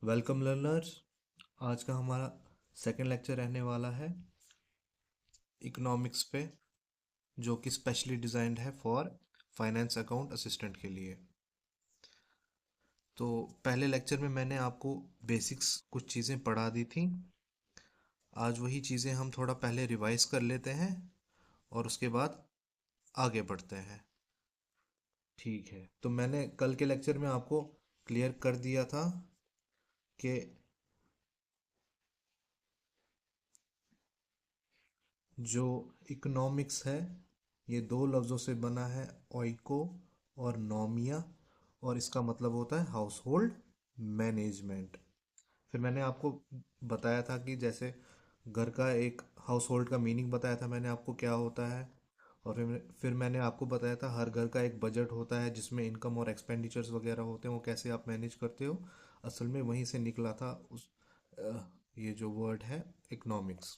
Welcome learners. आज का हमारा सेकंड लेक्चर रहने वाला है इकोनॉमिक्स पे, जो कि स्पेशली डिज़ाइंड है फॉर फाइनेंस अकाउंट असिस्टेंट के लिए। तो पहले लेक्चर में मैंने आपको बेसिक्स कुछ चीज़ें पढ़ा दी थी। आज वही चीज़ें हम थोड़ा पहले रिवाइज कर लेते हैं और उसके बाद आगे बढ़ते हैं। ठीक है, तो मैंने कल के लेक्चर में आपको क्लियर कर दिया था कि जो इकोनॉमिक्स है ये दो लफ्ज़ों से बना है, ओइको और नोमिया, और इसका मतलब होता है हाउस होल्ड मैनेजमेंट। फिर मैंने आपको बताया था कि जैसे घर का एक हाउस होल्ड का मीनिंग बताया था मैंने आपको क्या होता है। और फिर मैंने आपको बताया था हर घर का एक बजट होता है जिसमें इनकम और एक्सपेंडिचर्स वगैरह होते हैं, वो कैसे आप मैनेज करते हो। असल में वहीं से निकला था ये जो वर्ड है इकोनॉमिक्स।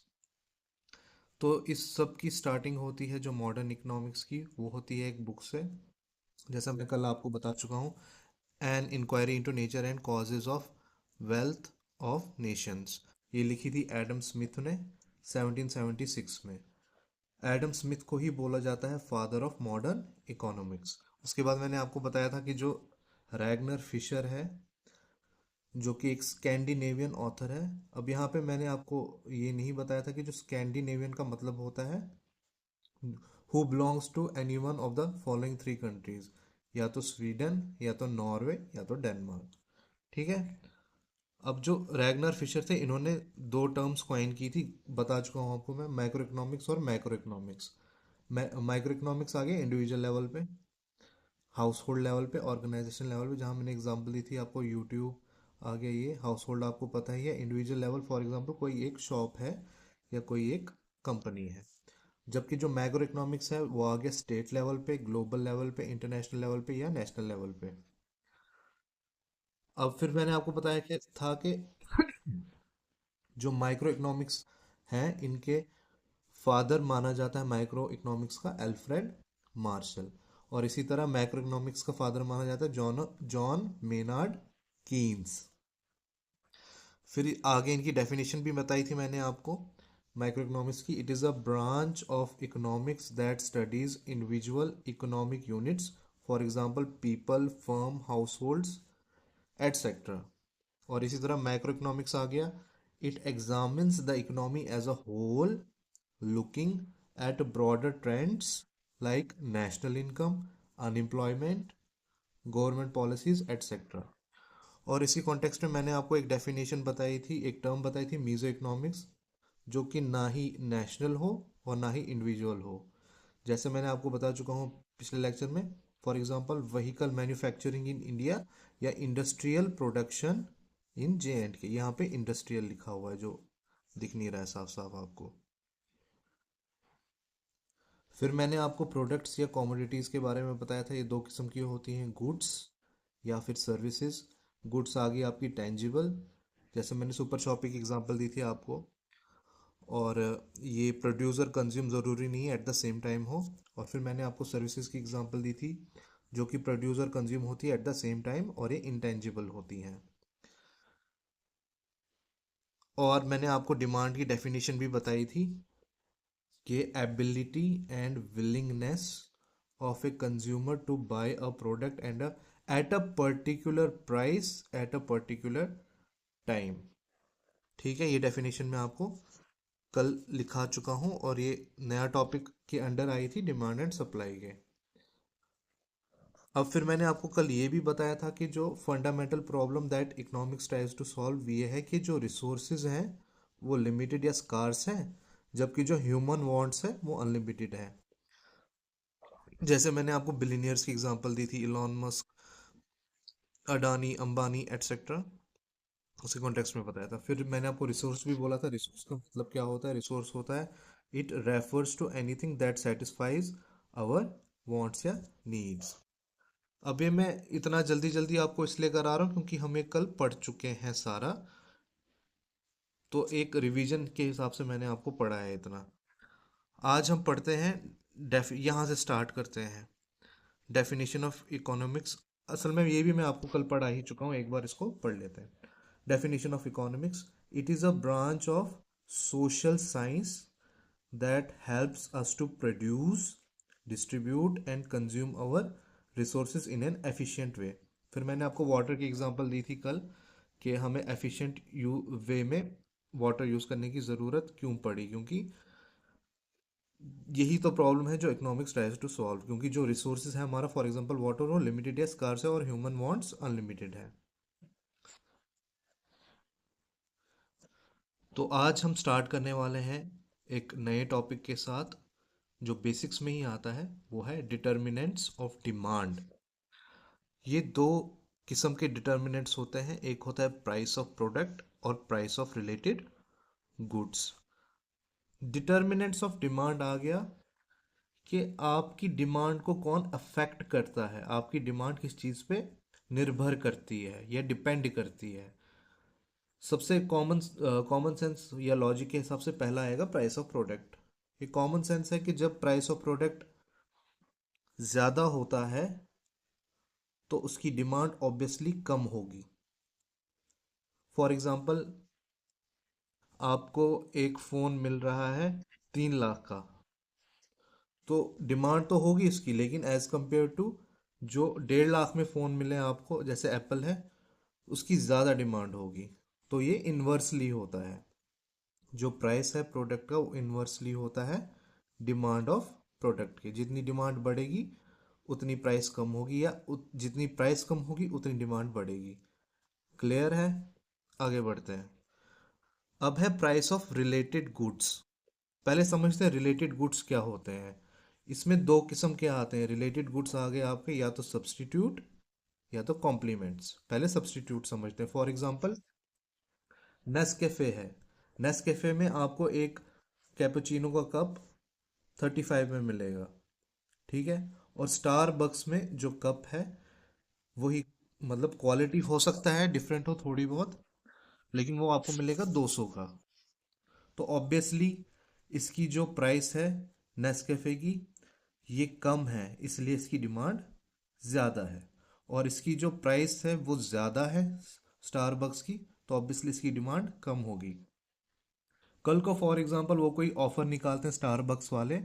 तो इस सब की स्टार्टिंग होती है जो मॉडर्न इकोनॉमिक्स की, वो होती है एक बुक से, जैसा मैं कल आपको बता चुका हूँ, an inquiry into nature and causes of wealth of nations. ये लिखी थी एडम स्मिथ ने 1776 में। एडम स्मिथ को ही बोला जाता है फादर ऑफ मॉडर्न इकोनॉमिक्स। उसके बाद मैंने आपको बताया था कि जो रैगनर फिशर है, जो कि एक स्कैंडिनेवियन ऑथर है। अब यहाँ पे मैंने आपको ये नहीं बताया था कि जो स्कैंडिनेवियन का मतलब होता है who belongs to any one of the following three countries, या तो स्वीडन, या तो नॉर्वे, या तो डेनमार्क। ठीक है। अब जो रैगनर फिशर थे, इन्होंने दो टर्म्स कॉइन की थी, बता चुका हूँ आपको मैं, माइक्रो इकोनॉमिक्स और मैक्रो इकोनॉमिक्स। माइक्रो इकोनॉमिक्स आ गया इंडिविजुअल लेवल पे, हाउस होल्ड लेवल पे, ऑर्गेनाइजेशन लेवल पे, जहाँ मैंने एग्जांपल दी थी आपको यूट्यूब आ गया। ये हाउस होल्ड आपको पता ही है। इंडिविजुअल लेवल फॉर एग्जांपल कोई एक शॉप है या कोई एक कंपनी है। जबकि जो मैक्रो इकोनॉमिक्स है वो आ गया स्टेट लेवल पे, ग्लोबल लेवल पे, इंटरनेशनल लेवल पे या नेशनल लेवल पे। अब फिर मैंने आपको बताया कि था कि जो माइक्रो इकोनॉमिक्स हैं इनके फादर माना जाता है माइक्रो इकोनॉमिक्स का अल्फ्रेड मार्शल। और इसी तरह मैक्रो इकोनॉमिक्स का फादर माना जाता है जॉन जॉन मेनार्ड कीन्स। फिर आगे इनकी डेफिनेशन भी बताई थी मैंने आपको माइक्रो इकोनॉमिक्स की। It is a branch of economics that studies individual economic units, for example people, firm, households, etcetera. और इसी तरह मैक्रो इकोनॉमिक्स आ गया, it examines the economy as a whole, looking at broader trends like national income, unemployment, government policies, etcetera. और इसी context में मैंने आपको एक डेफिनेशन बताई थी, एक टर्म बताई थी, मीजो इकोनॉमिक्स, जो कि ना ही नेशनल हो और ना ही इंडिविजुअल हो। जैसे मैंने आपको बता चुका हूँ पिछले लेक्चर में, for example vehicle manufacturing in India या industrial production in J and K. यहाँ पे इंडस्ट्रियल लिखा हुआ है जो दिख नहीं रहा है साफ साफ आपको। फिर मैंने आपको प्रोडक्ट्स या कमोडिटीज़ के बारे में बताया था, ये दो किस्म की होती हैं, गुड्स या फिर सर्विसेज। गुड्स आ गई आपकी टेंजिबल, जैसे मैंने सुपर शॉपी की एग्जांपल दी थी आपको। और ये प्रोड्यूसर कंज्यूम ज़रूरी नहीं है एट द सेम टाइम हो। और फिर मैंने आपको सर्विसेज की एग्जांपल दी थी जो कि प्रोड्यूसर कंज्यूम होती है एट द सेम टाइम और ये इंटेंजिबल होती हैं। और मैंने आपको डिमांड की डेफिनेशन भी बताई थी कि ability and willingness of a consumer to buy a product and at a particular price at a particular time. ठीक है, ये डेफिनेशन मैं आपको कल लिखा चुका हूँ और ये नया टॉपिक के अंडर आई थी, डिमांड एंड सप्लाई के। अब फिर मैंने आपको कल ये भी बताया था कि जो fundamental problem that economics tries to solve ये है कि जो रिसोर्सेज हैं वो लिमिटेड या स्कार्स हैं, जबकि जो ह्यूमन वांट्स है वो अनलिमिटेड है। जैसे मैंने आपको बिलीनियर्स की एग्जांपल दी थी, Elon Musk, Adani, Ambani, etcetera, उसी कॉन्टेक्स्ट में बताया था। फिर मैंने आपको रिसोर्स भी बोला था। रिसोर्स का मतलब क्या होता है? रिसोर्स होता है, it refers to anything that satisfies our wants या नीड्स। अब ये मैं इतना जल्दी जल्दी आपको इसलिए करा रहा हूँ क्योंकि हम ये कल पढ़ चुके हैं सारा, तो एक रिवीजन के हिसाब से मैंने आपको पढ़ा है इतना। आज हम पढ़ते हैं, यहाँ से स्टार्ट करते हैं डेफिनेशन ऑफ इकोनॉमिक्स। असल में ये भी मैं आपको कल पढ़ा ही चुका हूँ, एक बार इसको पढ़ लेते हैं। Definition of economics: it is a branch of social science that helps us to produce, distribute and consume our resources in an efficient way. फिर मैंने आपको वाटर की एग्जांपल दी थी कल कि हमें एफिशिएंट वे में वाटर यूज़ करने की ज़रूरत क्यों पड़ी, क्योंकि यही तो प्रॉब्लम है जो इकोनॉमिक्स ट्राइज टू सॉल्व, क्योंकि जो रिसोर्सेज है हमारा, फॉर एग्जांपल वाटर, वो लिमिटेड या स्कार्स है और ह्यूमन वांट्स अनलिमिटेड है। तो आज हम स्टार्ट करने वाले हैं एक नए टॉपिक के साथ जो बेसिक्स में ही आता है, वो है डिटर्मिनेंट्स ऑफ डिमांड। ये दो किस्म के डिटर्मिनेंट्स होते हैं, एक होता है प्राइस ऑफ प्रोडक्ट और price of related goods. Determinants of demand आ गया कि आपकी डिमांड को कौन अफेक्ट करता है, आपकी डिमांड किस चीज़ पे निर्भर करती है या डिपेंड करती है। सबसे कॉमन कॉमन सेंस या लॉजिक के हिसाब से पहला आएगा प्राइस ऑफ प्रोडक्ट। ये कॉमन सेंस है कि जब प्राइस ऑफ प्रोडक्ट ज़्यादा होता है तो उसकी डिमांड ऑब्वियसली कम होगी। फॉर एग्जांपल, आपको एक फ़ोन मिल रहा है 3 लाख का, तो डिमांड तो होगी इसकी, लेकिन एज कंपेयर टू जो 1.5 लाख में फ़ोन मिले आपको, जैसे एप्पल है, उसकी ज़्यादा डिमांड होगी। तो ये इन्वर्सली होता है, जो प्राइस है प्रोडक्ट का वो इन्वर्सली होता है डिमांड ऑफ प्रोडक्ट के। जितनी डिमांड बढ़ेगी उतनी प्राइस कम होगी, या जितनी प्राइस कम होगी उतनी डिमांड बढ़ेगी। क्लियर है? आगे बढ़ते हैं। अब है प्राइस ऑफ रिलेटेड गुड्स। पहले समझते हैं रिलेटेड गुड्स क्या होते हैं। इसमें दो किस्म के आते हैं रिलेटेड गुड्स, आ गए आपके, या तो सब्सटीट्यूट या तो कॉम्प्लीमेंट्स। पहले सब्सटीट्यूट समझते हैं। फॉर एग्जांपल, नेस्कैफे है। नेस्कैफे में आपको एक कैपुचिनो का कप 35 में मिलेगा, ठीक है। और स्टारबक्स में जो कप है वही, मतलब क्वालिटी हो सकता है डिफरेंट हो थोड़ी बहुत, लेकिन वो आपको मिलेगा 200 का। तो ऑब्वियसली इसकी जो प्राइस है नेस्कैफे की, ये कम है, इसलिए इसकी डिमांड ज़्यादा है। और इसकी जो प्राइस है वो ज़्यादा है स्टारबक्स की, तो ऑब्वियसली इसकी डिमांड कम होगी। कल को फॉर एग्जांपल वो कोई ऑफर निकालते हैं स्टारबक्स वाले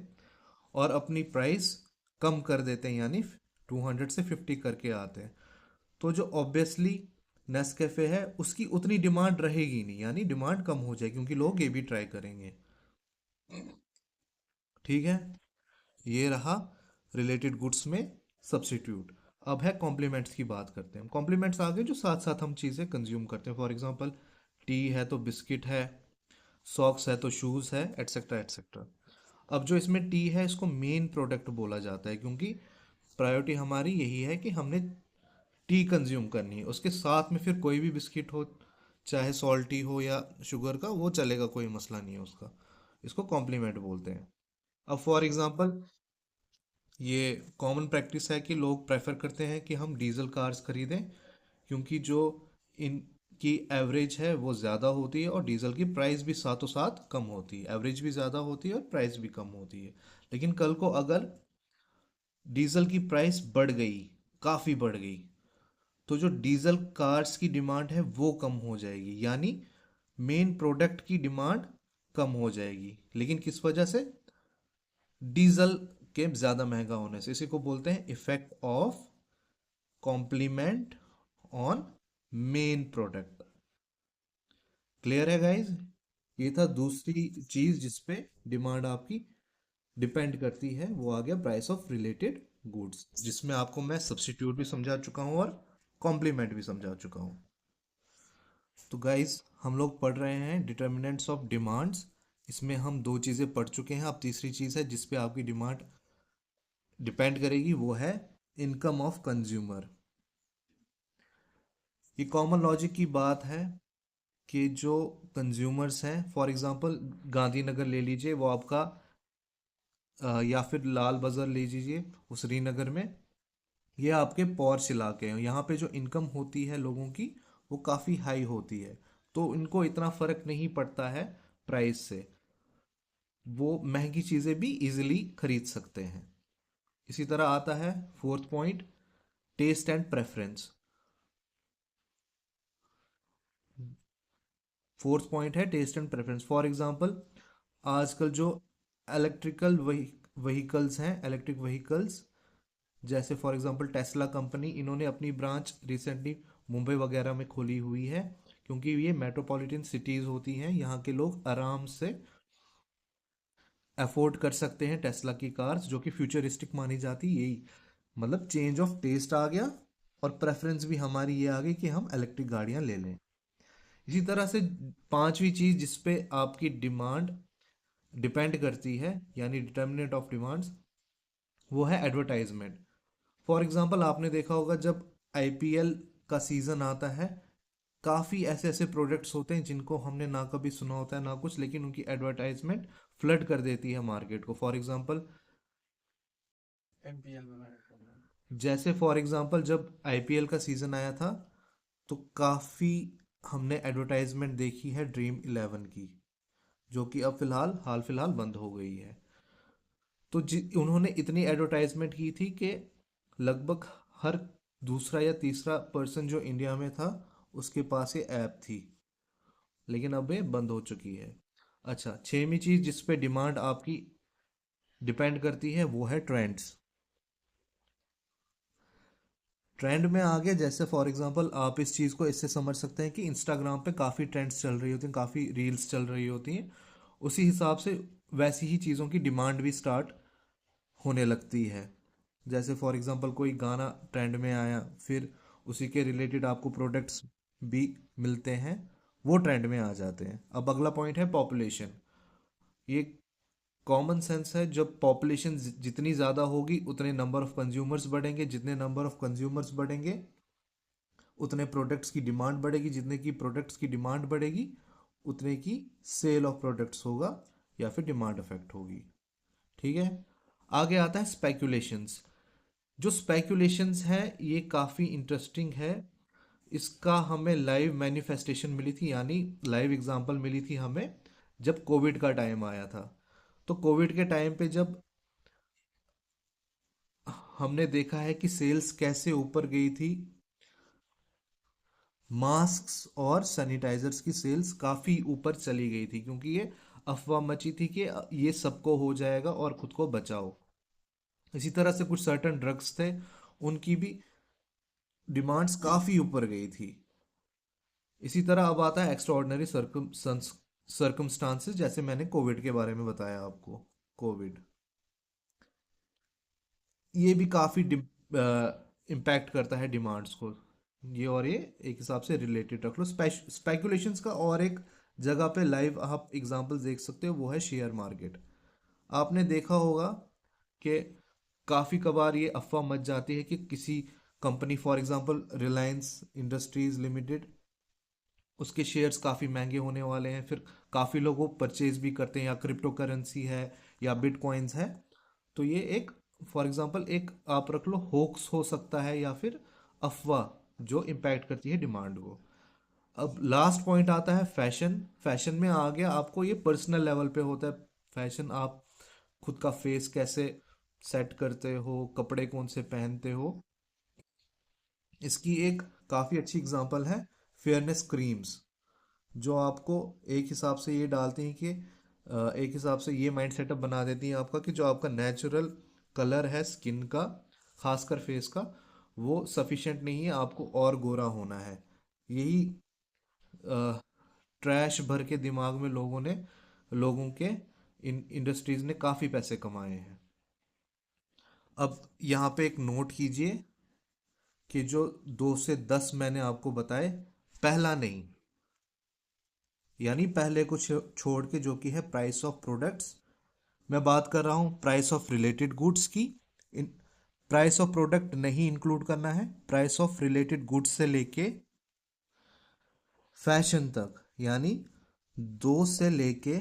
और अपनी प्राइस कम कर देते हैं, यानी 200 से 50 करके आते हैं, तो जो ऑब्वियसली नेस्कैफे है उसकी उतनी डिमांड रहेगी नहीं, यानी डिमांड कम हो जाएगी, क्योंकि लोग ये भी ट्राई करेंगे। ठीक है, ये रहा रिलेटेड गुड्स में सब्स्टिट्यूट। अब है कॉम्प्लीमेंट्स की बात करते हैं। कॉम्प्लीमेंट्स आगे जो साथ साथ हम चीज़ें कंज्यूम करते हैं, फॉर एग्जांपल टी है तो बिस्किट है, सॉक्स है तो शूज़ है, एट्सेट्रा एट्सेट्रा। अब जो इसमें टी है इसको मेन प्रोडक्ट बोला जाता है, क्योंकि प्रायोरिटी हमारी यही है कि हमने टी कंज्यूम करनी है। उसके साथ में फिर कोई भी बिस्किट हो, चाहे सॉल्टी हो या शुगर का, वो चलेगा, कोई मसला नहीं है उसका। इसको कॉम्प्लीमेंट बोलते हैं। अब फॉर एग्जांपल, ये कॉमन प्रैक्टिस है कि लोग प्रेफर करते हैं कि हम डीजल कार्स खरीदें, क्योंकि जो इनकी एवरेज है वो ज़्यादा होती है और डीजल की प्राइस भी साथों साथ कम होती है। एवरेज भी ज़्यादा होती है और प्राइस भी कम होती है। लेकिन कल को अगर डीजल की प्राइस बढ़ गई, काफ़ी बढ़ गई, तो जो डीजल कार्स की डिमांड है वो कम हो जाएगी, यानी मेन प्रोडक्ट की डिमांड कम हो जाएगी। लेकिन किस वजह से? डीजल के ज़्यादा महंगा होने से। इसी को बोलते हैं effect of complement on main product. Clear है गाइज? ये था दूसरी चीज जिस पे डिमांड आपकी डिपेंड करती है, वो आ गया प्राइस ऑफ रिलेटेड गुड्स, जिसमें आपको मैं सब्स्टिट्यूट भी समझा चुका हूँ और कॉम्प्लीमेंट भी समझा चुका हूँ। तो गाइज हम लोग पढ़ रहे हैं डिटर्मिनेंट्स ऑफ डिमांड्स। इसमें हम दो चीज़ें पढ़ चुके हैं, अब तीसरी चीज़ है जिस पे आपकी डिमांड डिपेंड करेगी, वो है इनकम ऑफ कंज्यूमर। ये कॉमन लॉजिक की बात है कि जो कंज्यूमर्स हैं, फॉर एग्जांपल गांधीनगर ले लीजिए, वो आपका या फिर लाल बाजार ले लीजिए वो श्रीनगर में, ये आपके पॉर्श इलाके हैं। यहाँ पे जो इनकम होती है लोगों की वो काफ़ी हाई होती है, तो इनको इतना फ़र्क नहीं पड़ता है प्राइस से, वो महंगी चीज़ें भी इजीली खरीद सकते हैं। इसी तरह आता है fourth point, test and preference. Fourth point है test and preference. For example आजकल जो इलेक्ट्रिकल व्हीकल्स हैं, इलेक्ट्रिक व्हीकल्स, जैसे फॉर एग्जांपल टेस्ला कंपनी, इन्होंने अपनी ब्रांच रिसेंटली मुंबई वगैरह में खोली हुई है, क्योंकि ये मेट्रोपॉलिटन सिटीज़ होती हैं, यहाँ के लोग आराम से अफोर्ड कर सकते हैं टेस्ला की कार्स, जो कि फ्यूचरिस्टिक मानी जाती। यही मतलब चेंज ऑफ टेस्ट आ गया, और प्रेफरेंस भी हमारी ये आ गई कि हम इलेक्ट्रिक गाड़ियां ले लें। इसी तरह से पांचवी चीज जिस पे आपकी डिमांड डिपेंड करती है, यानी डिटर्मिनेंट ऑफ डिमांड्स, वो है एडवर्टाइजमेंट। फॉर एग्जांपल आपने देखा होगा जब आईपीएल का सीजन आता है, काफ़ी ऐसे ऐसे प्रोडक्ट्स होते हैं जिनको हमने ना कभी सुना होता है ना कुछ, लेकिन उनकी एडवर्टाइजमेंट फ्लड कर देती है मार्केट को। फॉर एग्जांपल जैसे फॉर एग्जांपल जब आईपीएल का सीजन आया था, तो काफ़ी हमने एडवर्टाइजमेंट देखी है ड्रीम इलेवन की, जो कि अब फिलहाल हाल फिलहाल बंद हो गई है। तो उन्होंने इतनी एडवर्टाइजमेंट की थी कि लगभग हर दूसरा या तीसरा पर्सन जो इंडिया में था, उसके पास ये ऐप थी, लेकिन अब ये बंद हो चुकी है। अच्छा, छठवीं चीज जिस पे डिमांड आपकी डिपेंड करती है वो है ट्रेंड्स। ट्रेंड में आगे जैसे फॉर एग्जांपल आप इस चीज़ को इससे समझ सकते हैं कि इंस्टाग्राम पे काफ़ी ट्रेंड्स चल रही होती हैं, काफ़ी रील्स चल रही होती हैं, उसी हिसाब से वैसी ही चीज़ों की डिमांड भी स्टार्ट होने लगती है। जैसे फॉर एग्जांपल कोई गाना ट्रेंड में आया, फिर उसी के रिलेटेड आपको प्रोडक्ट्स भी मिलते हैं, वो ट्रेंड में आ जाते हैं। अब अगला पॉइंट है पॉपुलेशन। ये कॉमन सेंस है, जब पॉपुलेशन जितनी ज़्यादा होगी उतने नंबर ऑफ कंज्यूमर्स बढ़ेंगे, जितने नंबर ऑफ कंज्यूमर्स बढ़ेंगे उतने प्रोडक्ट्स की डिमांड बढ़ेगी, जितने की प्रोडक्ट्स की डिमांड बढ़ेगी उतने की सेल ऑफ प्रोडक्ट्स होगा या फिर डिमांड इफेक्ट होगी। ठीक है। आगे आता है स्पेक्यूलेशंस। जो स्पेक्यूलेशंस है ये काफ़ी इंटरेस्टिंग है। इसका हमें लाइव मैनिफेस्टेशन मिली थी, यानी लाइव एग्जांपल मिली थी हमें जब कोविड का टाइम आया था। तो कोविड के टाइम पे जब हमने देखा है कि सेल्स कैसे ऊपर गई थी, मास्क्स और सैनिटाइजर्स की सेल्स काफ़ी ऊपर चली गई थी, क्योंकि ये अफवाह मची थी कि ये सबको हो जाएगा और खुद को बचाओ। इसी तरह से कुछ सर्टन ड्रग्स थे, उनकी भी डिमांड्स काफ़ी ऊपर गई थी। इसी तरह अब आता है एक्स्ट्राऑर्डिनरी सर्कमस्टांसेस, जैसे मैंने कोविड के बारे में बताया आपको। कोविड ये भी काफ़ी इम्पैक्ट करता है डिमांड्स को। ये और ये एक हिसाब से रिलेटेड रख लो। स्पेकुलेशंस का और एक जगह पे लाइव आप एग्जांपल देख सकते हो, वो है शेयर मार्केट। आपने देखा होगा कि काफ़ी कबार ये अफवाह मच जाती है कि किसी company for example Reliance industries limited, उसके शेयर्स काफ़ी महंगे होने वाले हैं, फिर काफ़ी लोग वो परचेज भी करते हैं, या क्रिप्टो करेंसी है या बिटकॉइंस है। तो ये एक फॉर एग्जांपल एक आप रख लो होक्स हो सकता है, या फिर अफवाह जो इम्पैक्ट करती है डिमांड को। अब लास्ट पॉइंट आता है फैशन। फैशन में आ गया आपको ये पर्सनल लेवल पे होता है। फैशन आप खुद का फेस कैसे सेट करते हो, कपड़े कौन से पहनते हो। इसकी एक काफ़ी अच्छी एग्जांपल है फेयरनेस क्रीम्स, जो आपको एक हिसाब से ये डालती हैं कि एक हिसाब से ये माइंड सेटअप बना देती हैं आपका कि जो आपका नेचुरल कलर है स्किन का, खासकर फेस का, वो सफिशिएंट नहीं है, आपको और गोरा होना है। यही ट्रैश भर के दिमाग में लोगों के इन इंडस्ट्रीज ने काफ़ी पैसे कमाए हैं। अब यहाँ पे एक नोट कीजिए कि जो 2 से 10 मैंने आपको बताए, पहला नहीं, यानी पहले को छोड़ के, जो कि है प्राइस ऑफ प्रोडक्ट्स। मैं बात कर रहा हूँ प्राइस ऑफ रिलेटेड गुड्स की। इन प्राइस ऑफ प्रोडक्ट नहीं इंक्लूड करना है, प्राइस ऑफ रिलेटेड गुड्स से लेके फैशन तक, यानी 2 से लेके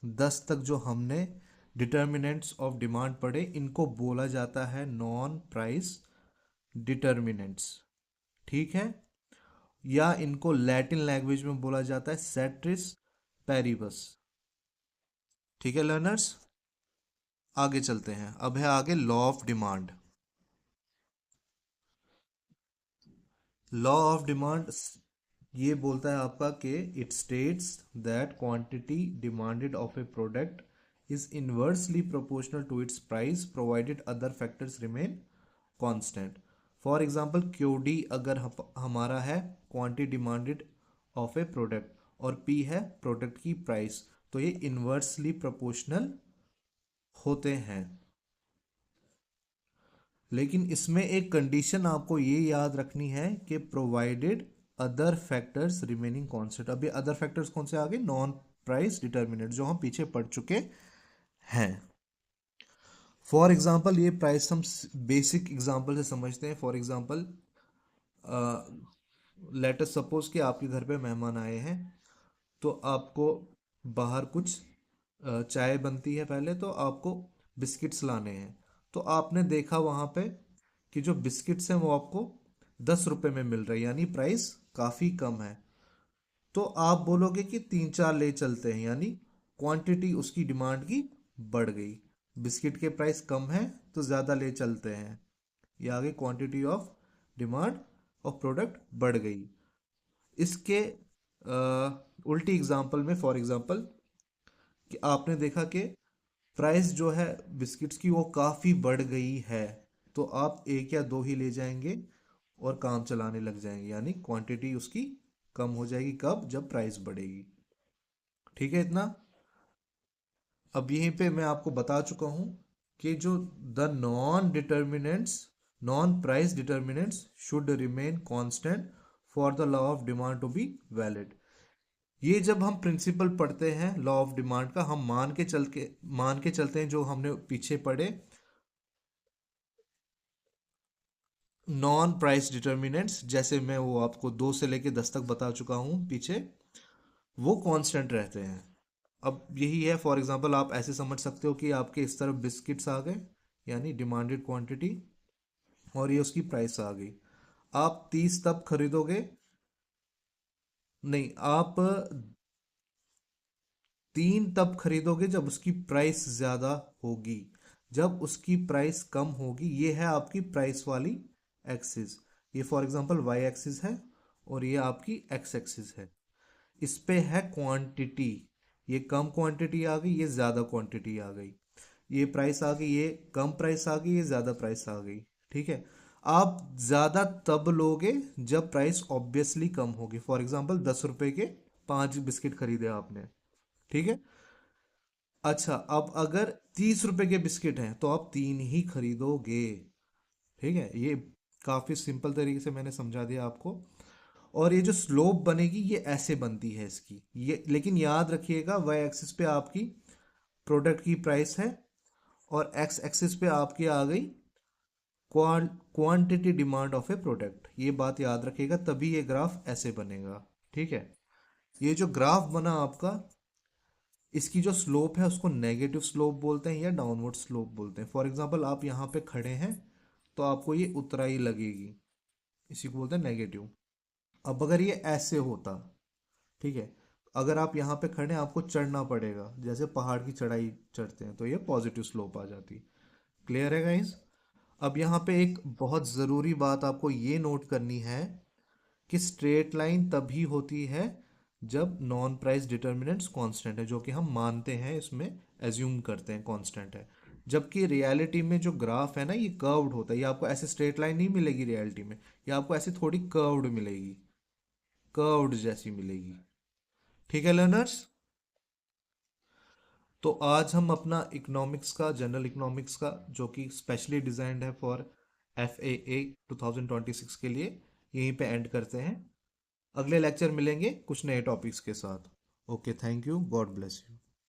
10 तक जो हमने डिटर्मिनेंट्स ऑफ डिमांड पढ़े, इनको बोला जाता है नॉन प्राइस डिटर्मिनेंट्स। ठीक है। या इनको लैटिन लैंग्वेज में बोला जाता है सेट्रिस पैरिबस। ठीक है लर्नर्स, आगे चलते हैं। अब है आगे law of demand. Law of demand ये बोलता है आपका कि it states that quantity demanded of a product is inversely proportional to its price provided other factors remain constant. For example QD अगर हमारा है quantity demanded of a product और P है प्रोडक्ट की प्राइस, तो ये इनवर्सली प्रोपोर्शनल होते हैं। लेकिन इसमें एक कंडीशन आपको ये याद रखनी है कि provided other factors remaining constant. अभी अदर फैक्टर्स कौन से आ गए? नॉन प्राइस डिटर्मिनेंट, जो हम पीछे पढ़ चुके हैं। फॉर एग्जांपल ये प्राइस हम बेसिक एग्जांपल से समझते हैं। For example let us suppose कि आपके घर पे मेहमान आए हैं, तो आपको बाहर कुछ चाय बनती है पहले, तो आपको बिस्किट्स लाने हैं। तो आपने देखा वहाँ पे कि जो बिस्किट्स हैं वो आपको 10 रुपए में मिल रहे हैं, यानी प्राइस काफ़ी कम है। तो आप बोलोगे कि 3-4 ले चलते हैं, यानी क्वांटिटी उसकी डिमांड की बढ़ गई। बिस्किट के प्राइस कम है तो ज़्यादा ले चलते हैं, ये आगे quantity of demand of product बढ़ गई। इसके उल्टी एग्जांपल में, फॉर एग्जांपल कि आपने देखा कि प्राइस जो है बिस्किट्स की वो काफ़ी बढ़ गई है, तो आप एक या दो ही ले जाएंगे और काम चलाने लग जाएंगे, यानी क्वांटिटी उसकी कम हो जाएगी। कब? जब प्राइस बढ़ेगी। ठीक है इतना? अब यहीं पे मैं आपको बता चुका हूं कि जो the non price determinants should remain constant for the law of demand to be valid. ये जब हम प्रिंसिपल पढ़ते हैं लॉ ऑफ डिमांड का, हम मान के चलते हैं जो हमने पीछे पढ़े नॉन प्राइस डिटर्मिनेंट्स, जैसे मैं वो आपको 2 से लेके 10 तक बता चुका हूं पीछे, वो कांस्टेंट रहते हैं। अब यही है, फॉर एग्जांपल आप ऐसे समझ सकते हो कि आपके इस तरफ बिस्किट्स आ गए, यानी डिमांडेड क्वांटिटी, और ये उसकी प्राइस आ गई। आप 30 तब खरीदोगे? नहीं, आप 3 तब खरीदोगे जब उसकी प्राइस ज्यादा होगी। जब उसकी प्राइस कम होगी, ये है आपकी प्राइस वाली एक्सिस। ये फॉर एग्जांपल वाई एक्सिस है और ये आपकी एक्स एक्सिस है। इस पे है क्वांटिटी, ये कम क्वांटिटी आ गई, ये ज्यादा क्वांटिटी आ गई। ये प्राइस आ गई, ये कम प्राइस आ गई, ये ज्यादा प्राइस आ गई। ठीक है? आप ज्यादा तब लोगे जब प्राइस ऑब्वियसली कम होगी। फॉर एग्जांपल 10 रुपए के 5 बिस्किट खरीदे आपने, ठीक है? अच्छा, अब अगर 30 रुपए के बिस्किट हैं तो आप 3 ही खरीदोगे। ठीक है? ये काफी सिंपल तरीके से मैंने समझा दिया आपको। और ये जो स्लोप बनेगी ये ऐसे बनती है इसकी, ये लेकिन याद रखिएगा वाई एक्सिस पे आपकी प्रोडक्ट की प्राइस है और एक्स एक्सिस पे आपकी आ गई quantity demand of a product. ये बात याद रखिएगा, तभी ये ग्राफ ऐसे बनेगा। ठीक है? ये जो ग्राफ बना आपका, इसकी जो स्लोप है उसको नेगेटिव स्लोप बोलते हैं या डाउनवर्ड स्लोप बोलते हैं। फॉर एग्जांपल आप यहाँ पे खड़े हैं तो आपको ये उतराई लगेगी, इसी को बोलते हैं नेगेटिव। अब अगर ये ऐसे होता, ठीक है, अगर आप यहाँ पे खड़े हैं आपको चढ़ना पड़ेगा, जैसे पहाड़ की चढ़ाई चढ़ते हैं, तो ये पॉजिटिव स्लोप आ जाती। क्लियर है गाइस? अब यहाँ पे एक बहुत ज़रूरी बात आपको ये नोट करनी है कि स्ट्रेट लाइन तभी होती है जब नॉन प्राइस डिटर्मिनेंट्स कांस्टेंट है, जो कि हम मानते हैं, इसमें एज्यूम करते हैं कांस्टेंट है। जबकि रियलिटी में जो ग्राफ है ना, ये कर्व्ड होता है। ये आपको ऐसे स्ट्रेट लाइन नहीं मिलेगी रियलिटी में, ये आपको ऐसे थोड़ी कर्व्ड मिलेगी, कर्व्ड जैसी मिलेगी। ठीक है लर्नर्स? तो आज हम अपना इकोनॉमिक्स का, जनरल इकोनॉमिक्स का, जो कि स्पेशली डिजाइंड है फॉर FAA 2026 के लिए, यहीं पे एंड करते हैं। अगले लेक्चर मिलेंगे कुछ नए टॉपिक्स के साथ। Okay, thank you, God bless you.